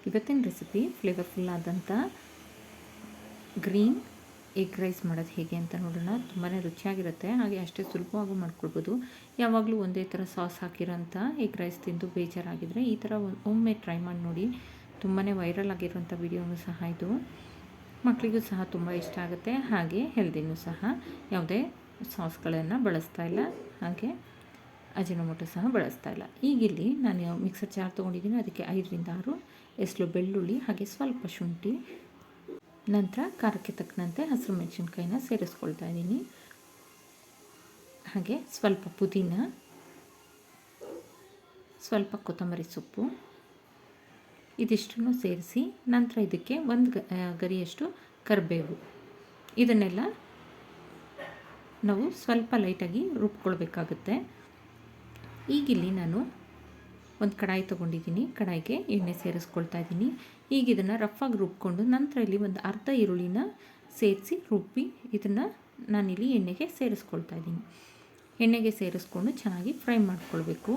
ಇವತ್ತಿನ recipe flavourful ಆದಂಥ green egg rice ಮಾಡೋದು ಹೇಗೆ ಅಂತ ನೋಡೋಣ. ತುಂಬಾ ರುಚಿಯಾಗಿರುತ್ತೆ, ಹಾಗೆ ಅಷ್ಟೇ ಸುಲಭವಾಗೂ ಮಾಡ್ಕೊಳ್ಬೋದು. ಯಾವಾಗಲೂ ಒಂದೇ ಥರ ಸಾಸ್ ಹಾಕಿರೋಂಥ ಎಗ್ ರೈಸ್ ತಿಂದು ಬೇಜಾರಾಗಿದ್ದರೆ ಈ ಥರ ಒಮ್ಮೆ ಟ್ರೈ ಮಾಡಿ ನೋಡಿ. ತುಂಬಾ ವೈರಲ್ ಆಗಿರೋಂಥ ವಿಡಿಯೋನೂ ಸಹ ಇದು. ಮಕ್ಕಳಿಗೂ ಸಹ ತುಂಬ ಇಷ್ಟ ಆಗುತ್ತೆ, ಹಾಗೆ ಹೆಲ್ದಿನೂ ಸಹ. ಯಾವುದೇ ಸಾಸ್ಗಳನ್ನು ಬಳಸ್ತಾ ಇಲ್ಲ, ಹಾಗೆ ಅಜಿನೋಮೋಟೊ ಸಹ ಬಳಸ್ತಾ ಇಲ್ಲ. ಈಗಿಲ್ಲಿ ನಾನು ಮಿಕ್ಸರ್ ಜಾರ್ ತೊಗೊಂಡಿದ್ದೀನಿ, ಅದಕ್ಕೆ 5ರಿಂದ 6 ಎಸ್ಲು ಬೆಳ್ಳುಳ್ಳಿ, ಹಾಗೆ ಸ್ವಲ್ಪ ಶುಂಠಿ, ನಂತರ ಖಾರಕ್ಕೆ ತಕ್ಕಂತೆ ಹಸಿರು ಮೆಣಸಿನ್ಕಾಯಿನ ಸೇರಿಸ್ಕೊಳ್ತಾ ಇದ್ದೀನಿ. ಹಾಗೆ ಸ್ವಲ್ಪ ಪುದೀನ, ಸ್ವಲ್ಪ ಕೊತ್ತಂಬರಿ ಸೊಪ್ಪು, ಇದಿಷ್ಟನ್ನು ಸೇರಿಸಿ ನಂತರ ಇದಕ್ಕೆ ಒಂದು ಗರಿಯಷ್ಟು ಕರಿಬೇವು, ಇದನ್ನೆಲ್ಲ ನಾವು ಸ್ವಲ್ಪ ಲೈಟಾಗಿ ರುಬ್ಕೊಳ್ಬೇಕಾಗುತ್ತೆ. ಈಗಿಲ್ಲಿ ನಾನು ಒಂದು ಕಡಾಯಿ ತೊಗೊಂಡಿದ್ದೀನಿ, ಕಡಾಯಿಗೆ ಎಣ್ಣೆ ಸೇರಿಸ್ಕೊಳ್ತಾ ಇದ್ದೀನಿ. ಈಗ ಇದನ್ನು ರಫಾಗಿ ರುಬ್ಕೊಂಡು ನಂತರ ಇಲ್ಲಿ ಒಂದು ಅರ್ಧ ಈರುಳ್ಳಿನ ಸೇರಿಸಿ ರುಬ್ಬಿ ಇದನ್ನು ನಾನಿಲ್ಲಿ ಎಣ್ಣೆಗೆ ಸೇರಿಸ್ಕೊಳ್ತಾ ಇದ್ದೀನಿ. ಎಣ್ಣೆಗೆ ಸೇರಿಸ್ಕೊಂಡು ಚೆನ್ನಾಗಿ ಫ್ರೈ ಮಾಡ್ಕೊಳ್ಬೇಕು.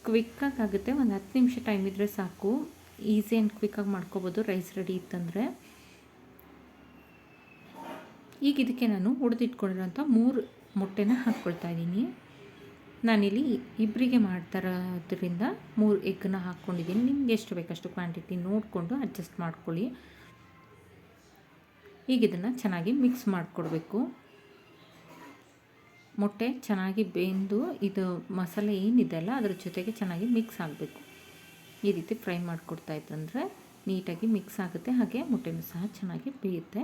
ಕ್ವಿಕ್ಕಾಗಿ ಆಗುತ್ತೆ, ಒಂದು 10 ನಿಮಿಷ ಟೈಮ್ ಇದ್ದರೆ ಸಾಕು. ಈಸಿ ಆ್ಯಂಡ್ ಕ್ವಿಕ್ಕಾಗಿ ಮಾಡ್ಕೊಬೋದು ರೈಸ್ ರೆಡಿ ಇತ್ತಂದರೆ. ಈಗ ಇದಕ್ಕೆ ನಾನು ಹುರಿದಿಟ್ಕೊಂಡಿರೋಂಥ 3 ಮೊಟ್ಟೆನ ಹಾಕ್ಕೊಳ್ತಾ ಇದ್ದೀನಿ. ನಾನಿಲ್ಲಿ ಇಬ್ಬರಿಗೆ ಮಾಡ್ತಾರೋದ್ರಿಂದ 3 ಎಗ್ಗನ್ನ ಹಾಕ್ಕೊಂಡಿದ್ದೀನಿ. ನಿಮ್ಗೆ ಎಷ್ಟು ಬೇಕಷ್ಟು ಕ್ವಾಂಟಿಟಿ ನೋಡಿಕೊಂಡು ಅಡ್ಜಸ್ಟ್ ಮಾಡ್ಕೊಳ್ಳಿ. ಈಗ ಇದನ್ನು ಚೆನ್ನಾಗಿ ಮಿಕ್ಸ್ ಮಾಡಿಕೊಡ್ಬೇಕು. ಮೊಟ್ಟೆ ಚೆನ್ನಾಗಿ ಬೆಂದು ಇದು ಮಸಾಲೆ ಏನಿದೆಯಲ್ಲ ಅದ್ರ ಜೊತೆಗೆ ಚೆನ್ನಾಗಿ ಮಿಕ್ಸ್ ಆಗಬೇಕು. ಈ ರೀತಿ ಫ್ರೈ ಮಾಡಿಕೊಡ್ತಾ ಇದ್ದಂದರೆ ನೀಟಾಗಿ ಮಿಕ್ಸ್ ಆಗುತ್ತೆ, ಹಾಗೆ ಮೊಟ್ಟೆನೂ ಸಹ ಚೆನ್ನಾಗಿ ಬೇಯುತ್ತೆ.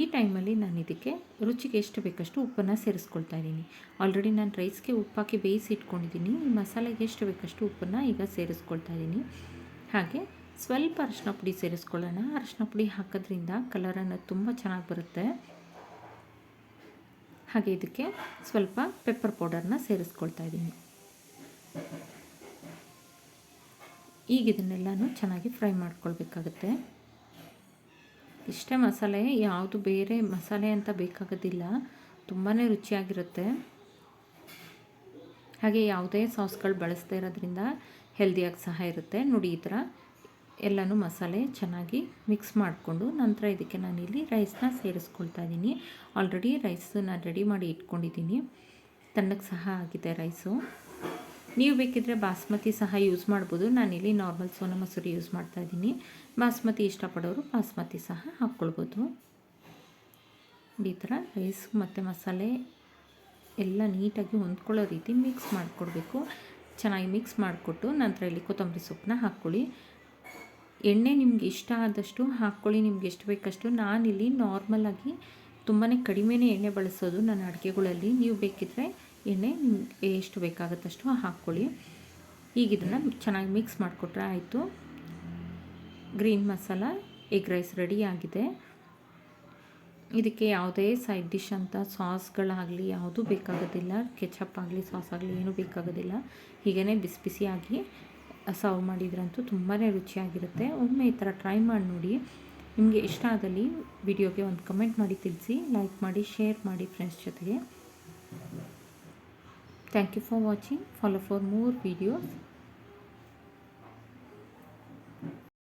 ಈ ಟೈಮಲ್ಲಿ ನಾನು ಇದಕ್ಕೆ ರುಚಿಗೆ ಎಷ್ಟು ಬೇಕಷ್ಟು ಉಪ್ಪನ್ನು ಸೇರಿಸ್ಕೊಳ್ತಾ ಇದ್ದೀನಿ. ಆಲ್ರೆಡಿ ನಾನು ರೈಸ್ಗೆ ಉಪ್ಪಾಕಿ ಬೇಯಿಸಿ ಇಟ್ಕೊಂಡಿದ್ದೀನಿ. ಈ ಮಸಾಲೆಗೆ ಎಷ್ಟು ಬೇಕಷ್ಟು ಉಪ್ಪನ್ನು ಈಗ ಸೇರಿಸ್ಕೊಳ್ತಾ ಇದ್ದೀನಿ. ಹಾಗೆ ಸ್ವಲ್ಪ ಅರಿಶಿನ ಪುಡಿ ಸೇರಿಸ್ಕೊಳ್ಳೋಣ. ಅರಿಶಿನ ಪುಡಿ ಹಾಕೋದ್ರಿಂದ ಕಲರನ್ನು ತುಂಬ ಚೆನ್ನಾಗಿ ಬರುತ್ತೆ. ಹಾಗೆ ಇದಕ್ಕೆ ಸ್ವಲ್ಪ ಪೆಪ್ಪರ್ ಪೌಡರ್ನ ಸೇರಿಸ್ಕೊಳ್ತಾ ಇದ್ದೀನಿ. ಈಗ ಇದನ್ನೆಲ್ಲನೂ ಚೆನ್ನಾಗಿ ಫ್ರೈ ಮಾಡ್ಕೊಳ್ಬೇಕಾಗುತ್ತೆ. ಇಷ್ಟೇ ಮಸಾಲೆ, ಯಾವುದು ಬೇರೆ ಮಸಾಲೆ ಅಂತ ಬೇಕಾಗೋದಿಲ್ಲ, ತುಂಬಾ ರುಚಿಯಾಗಿರುತ್ತೆ. ಹಾಗೆ ಯಾವುದೇ ಸಾಸ್ಗಳು ಬಳಸದೇ ಇರೋದ್ರಿಂದ ಹೆಲ್ದಿಯಾಗಿ ಸಹ ಇರುತ್ತೆ. ನೋಡಿ ಈ ಥರ ಎಲ್ಲನೂ ಮಸಾಲೆ ಚೆನ್ನಾಗಿ ಮಿಕ್ಸ್ ಮಾಡಿಕೊಂಡು ನಂತರ ಇದಕ್ಕೆ ನಾನಿಲ್ಲಿ ರೈಸ್ನ ಸೇರಿಸ್ಕೊಳ್ತಾ ಇದ್ದೀನಿ. ಆಲ್ರೆಡಿ ರೈಸನ್ನ ರೆಡಿ ಮಾಡಿ ಇಟ್ಕೊಂಡಿದ್ದೀನಿ, ತಣ್ಣಗೆ ಸಹ ಆಗಿದೆ ರೈಸು. ನೀವು ಬೇಕಿದ್ದರೆ ಬಾಸ್ಮತಿ ಸಹ ಯೂಸ್ ಮಾಡ್ಬೋದು. ನಾನಿಲ್ಲಿ ನಾರ್ಮಲ್ ಸೋನಾ ಮಸೂರಿ ಯೂಸ್ ಮಾಡ್ತಾಯಿದ್ದೀನಿ. ಬಾಸ್ಮತಿ ಇಷ್ಟಪಡೋರು ಬಾಸ್ಮತಿ ಸಹ ಹಾಕ್ಕೊಳ್ಬೋದು. ಈ ಥರ ರೈಸ್ ಮತ್ತು ಮಸಾಲೆ ಎಲ್ಲ ನೀಟಾಗಿ ಹೊಂದ್ಕೊಳ್ಳೋ ರೀತಿ ಮಿಕ್ಸ್ ಮಾಡಿಕೊಡ್ಬೇಕು. ಚೆನ್ನಾಗಿ ಮಿಕ್ಸ್ ಮಾಡಿಕೊಟ್ಟು ನಂತರ ಇಲ್ಲಿ ಕೊತ್ತಂಬರಿ ಸೊಪ್ಪನ್ನ ಹಾಕ್ಕೊಳ್ಳಿ. ಎಣ್ಣೆ ನಿಮ್ಗೆ ಇಷ್ಟ ಆದಷ್ಟು ಹಾಕ್ಕೊಳ್ಳಿ, ನಿಮ್ಗೆ ಎಷ್ಟು ಬೇಕಷ್ಟು. ನಾನಿಲ್ಲಿ ನಾರ್ಮಲಾಗಿ ತುಂಬಾ ಕಡಿಮೆನೇ ಎಣ್ಣೆ ಬಳಸೋದು ನನ್ನ ಅಡುಗೆಗಳಲ್ಲಿ. ನೀವು ಬೇಕಿದ್ದರೆ ಎಣ್ಣೆ ನಿಮ್ಗೆ ಎಷ್ಟು ಬೇಕಾಗುತ್ತಷ್ಟು ಹಾಕ್ಕೊಳ್ಳಿ. ಈಗ ಇದನ್ನು ಚೆನ್ನಾಗಿ ಮಿಕ್ಸ್ ಮಾಡಿಕೊಟ್ರೆ ಆಯಿತು. Green masala egg rice ready ಆಗಿದೆ. ಇದಕ್ಕೆ ಯಾವುದೇ ಸೈಡ್ ಡಿಶ್ ಅಂತ ಸಾಸ್ಗಳಾಗಲಿ ಯಾವುದೂ ಬೇಕಾಗೋದಿಲ್ಲ. ಕೆಚಪ್ ಆಗಲಿ ಸಾಸ್ ಆಗಲಿ ಏನೂ ಬೇಕಾಗೋದಿಲ್ಲ. ಹೀಗೇ ಬಿಸಿ ಬಿಸಿಯಾಗಿ ಸರ್ವ್ ಮಾಡಿದ್ರಂತೂ ತುಂಬಾ ರುಚಿಯಾಗಿರುತ್ತೆ. ಒಮ್ಮೆ ಈ ಥರ ಟ್ರೈ ಮಾಡಿ ನೋಡಿ. ನಿಮಗೆ ಇಷ್ಟ ಆದಲ್ಲಿ ವಿಡಿಯೋಗೆ ಒಂದು ಕಮೆಂಟ್ ಮಾಡಿ ತಿಳಿಸಿ, ಲೈಕ್ ಮಾಡಿ, ಶೇರ್ ಮಾಡಿ ಫ್ರೆಂಡ್ಸ್ ಜೊತೆಗೆ. Thank you for watching. Follow for more videos.